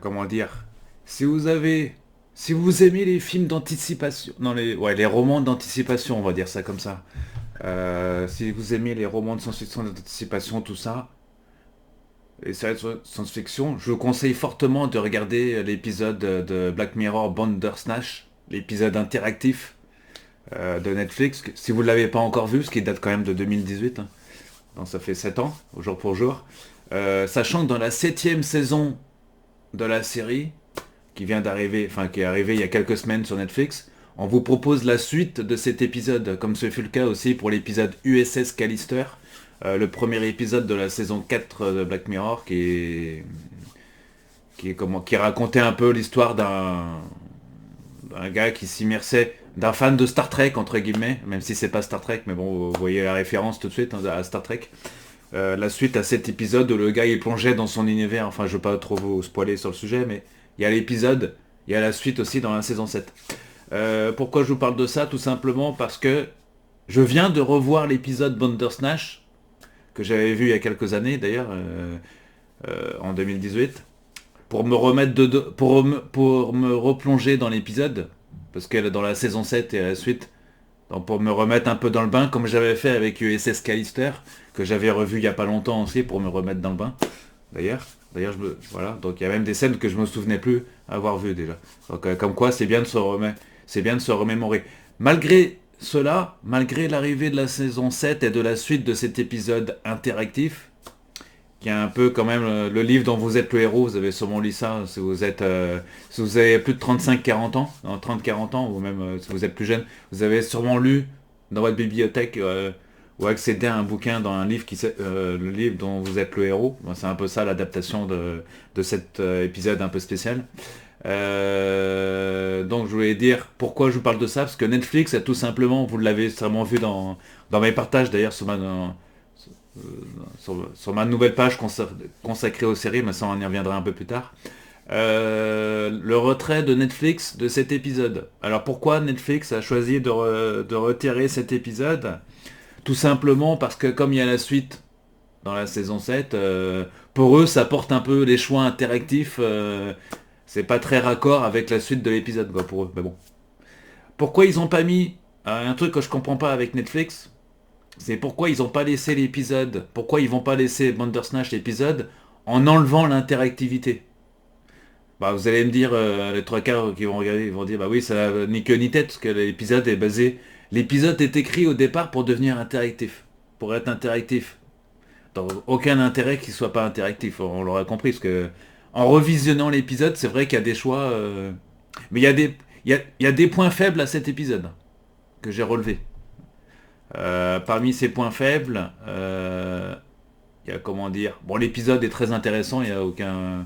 comment dire, si vous avez, si vous aimez les films d'anticipation, non les romans d'anticipation, on va dire ça comme ça. Si vous aimez les romans de science-fiction d'anticipation, tout ça, et séries de science-fiction, je vous conseille fortement de regarder l'épisode de Black Mirror Bandersnatch, l'épisode interactif de Netflix. Si vous ne l'avez pas encore vu, ce qui date quand même de 2018, hein, donc ça fait 7 ans, au jour pour jour. Sachant que dans la septième saison de la série, qui vient d'arriver, enfin qui est arrivée il y a quelques semaines sur Netflix, on vous propose la suite de cet épisode, comme ce fut le cas aussi pour l'épisode USS Callister, le premier épisode de la saison 4 de Black Mirror, qui racontait un peu l'histoire d'un gars qui s'immersait, d'un fan de Star Trek entre guillemets, même si c'est pas Star Trek, mais bon, vous voyez la référence tout de suite, hein, à Star Trek. La suite à cet épisode où le gars il plongeait dans son univers, enfin je veux pas trop vous spoiler sur le sujet, mais il y a l'épisode, il y a la suite aussi dans la saison 7. Pourquoi je vous parle de ça? Tout simplement parce que je viens de revoir l'épisode Bandersnatch, que j'avais vu il y a quelques années d'ailleurs, en 2018, pour me remettre pour me replonger dans l'épisode, parce qu'elle est dans la saison 7 et à la suite, donc pour me remettre un peu dans le bain, comme j'avais fait avec USS Callister, que j'avais revu il y a pas longtemps aussi pour me remettre dans le bain. D'ailleurs, voilà, donc il y a même des scènes que je me souvenais plus avoir vues déjà. Donc comme quoi, c'est bien de se remémorer. Malgré cela, malgré l'arrivée de la saison 7 et de la suite de cet épisode interactif, qui est un peu quand même le livre dont vous êtes le héros, vous avez sûrement lu ça si vous avez plus de 35-40 ans, 30-40 ans, ou même si vous êtes plus jeune, vous avez sûrement lu dans votre bibliothèque ou accédé à un bouquin dans un livre le livre dont vous êtes le héros. Bon, c'est un peu ça l'adaptation de cet épisode un peu spécial. Donc je voulais dire pourquoi je vous parle de ça, parce que Netflix a tout simplement, vous l'avez sûrement vu dans mes partages d'ailleurs sur ma nouvelle page consacrée aux séries, mais ça on y reviendra un peu plus tard. Le retrait de Netflix de cet épisode. Alors pourquoi Netflix a choisi de retirer cet épisode? Tout simplement parce que comme il y a la suite dans la saison 7, pour eux ça porte un peu les choix interactifs. C'est pas très raccord avec la suite de l'épisode quoi, pour eux. Mais bon. Pourquoi ils ont pas mis un truc que je comprends pas avec Netflix? C'est pourquoi ils ont pas laissé l'épisode, pourquoi ils vont pas laisser Bandersnatch l'épisode en enlevant l'interactivité. Bah vous allez me dire, les trois quarts qui vont regarder, ils vont dire bah oui ça n'a ni queue ni tête, parce que l'épisode est basé. L'épisode est écrit au départ pour devenir interactif. Pour être interactif. Donc aucun intérêt qu'il soit pas interactif, on l'aura compris, parce que en revisionnant l'épisode, c'est vrai qu'il y a des choix. Mais il y a des points faibles à cet épisode que j'ai relevés. Parmi ces points faibles, il y a comment dire. Bon, l'épisode est très intéressant, il n'y a aucun.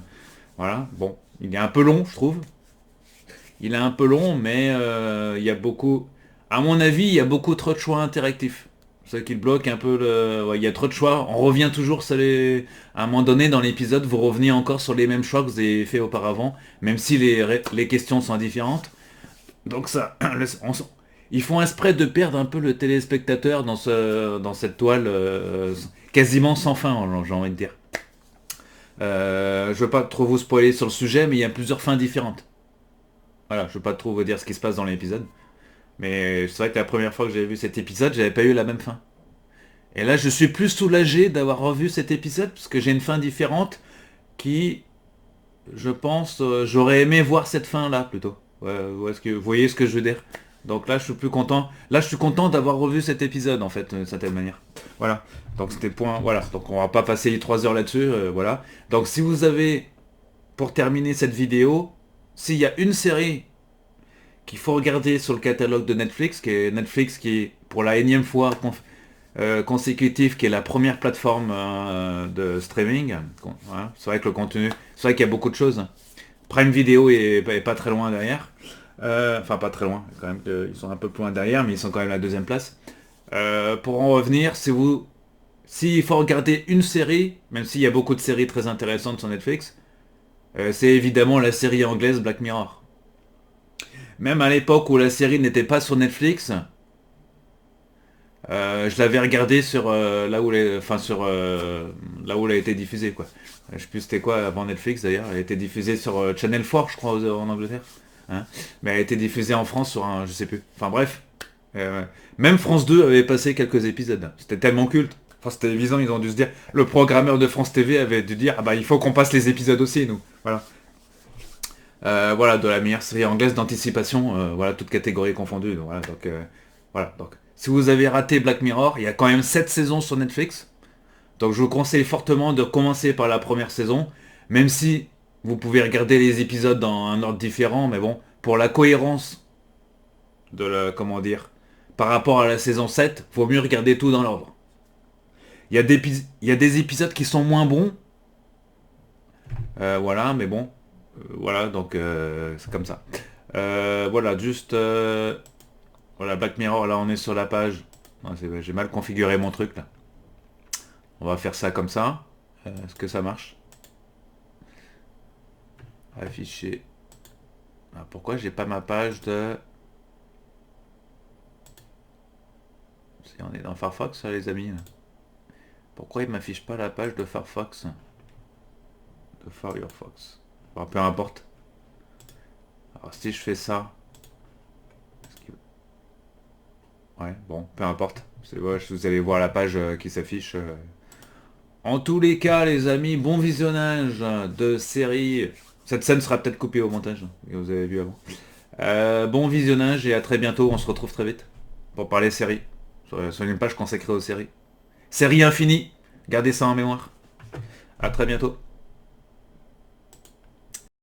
Voilà, bon. Il est un peu long, je trouve. Il est un peu long, mais il y a beaucoup. À mon avis, il y a beaucoup trop de choix interactifs. C'est ça qui bloque un peu le. Ouais, il y a trop de choix. On revient toujours sur les. À un moment donné, dans l'épisode, vous revenez encore sur les mêmes choix que vous avez fait auparavant, même si les questions sont différentes. Donc ça, ils font exprès de perdre un peu le téléspectateur dans cette toile quasiment sans fin, j'ai envie de dire. Je veux pas trop vous spoiler sur le sujet, mais il y a plusieurs fins différentes. Voilà, je veux pas trop vous dire ce qui se passe dans l'épisode. Mais c'est vrai que la première fois que j'avais vu cet épisode, j'avais pas eu la même fin. Et là, je suis plus soulagé d'avoir revu cet épisode, parce que j'ai une fin différente qui, je pense, j'aurais aimé voir cette fin-là plutôt. Ouais, est-ce que vous voyez ce que je veux dire? Donc là, je suis plus content. Là, je suis content d'avoir revu cet épisode, en fait, d'une certaine manière. Voilà. Donc c'était point. Voilà. Donc on va pas passer les 3 heures là-dessus. Voilà. Donc si vous avez, pour terminer cette vidéo, s'il y a une série qu'il faut regarder sur le catalogue de Netflix, qui est Netflix qui est pour la énième fois consécutive, qui est la première plateforme de streaming. Voilà. C'est vrai que le contenu, c'est vrai qu'il y a beaucoup de choses. Prime Video est pas très loin derrière. Enfin, pas très loin, quand même. Ils sont un peu plus loin derrière, mais ils sont quand même à la deuxième place. Pour en revenir, s'il faut regarder une série, même s'il y a beaucoup de séries très intéressantes sur Netflix, c'est évidemment la série anglaise Black Mirror. Même à l'époque où la série n'était pas sur Netflix, Je l'avais regardé sur là où là où elle a été diffusée quoi. Je sais plus c'était quoi avant Netflix d'ailleurs. Elle a été diffusée sur Channel 4 je crois en Angleterre. Hein, mais elle a été diffusée en France sur un je sais plus. Enfin bref. Euh, Même France 2 avait passé quelques épisodes. C'était tellement culte. France Télévisions ils ont dû se dire. Le programmeur de France TV avait dû dire ah bah il faut qu'on passe les épisodes aussi nous. Voilà. Voilà, de la meilleure série anglaise d'anticipation, voilà, toutes catégories confondues. Donc, voilà, voilà, donc, si vous avez raté Black Mirror, il y a quand même 7 saisons sur Netflix. Donc je vous conseille fortement de commencer par la première saison, même si vous pouvez regarder les épisodes dans un ordre différent, mais bon, pour la cohérence de la, comment dire, par rapport à la saison 7, vaut mieux regarder tout dans l'ordre. Il y a des épisodes qui sont moins bons, voilà, mais bon, voilà, donc c'est comme ça. Voilà, juste... voilà, Black Mirror, là on est sur la page. Ah, j'ai mal configuré mon truc là. On va faire ça comme ça. Est-ce que ça marche? Afficher. Ah, pourquoi j'ai pas ma page de... Si on est dans Firefox, ça, les amis. Pourquoi il m'affiche pas la page de Firefox? De Firefox. Bon, peu importe. Alors si je fais ça... Ouais, bon, peu importe. Ouais, vous allez voir la page qui s'affiche. En tous les cas, les amis, bon visionnage de série. Cette scène sera peut-être coupée au montage, que vous avez vu avant. Bon visionnage et à très bientôt. On se retrouve très vite pour parler série. Sur une page consacrée aux séries. Série infinie. Gardez ça en mémoire. À très bientôt.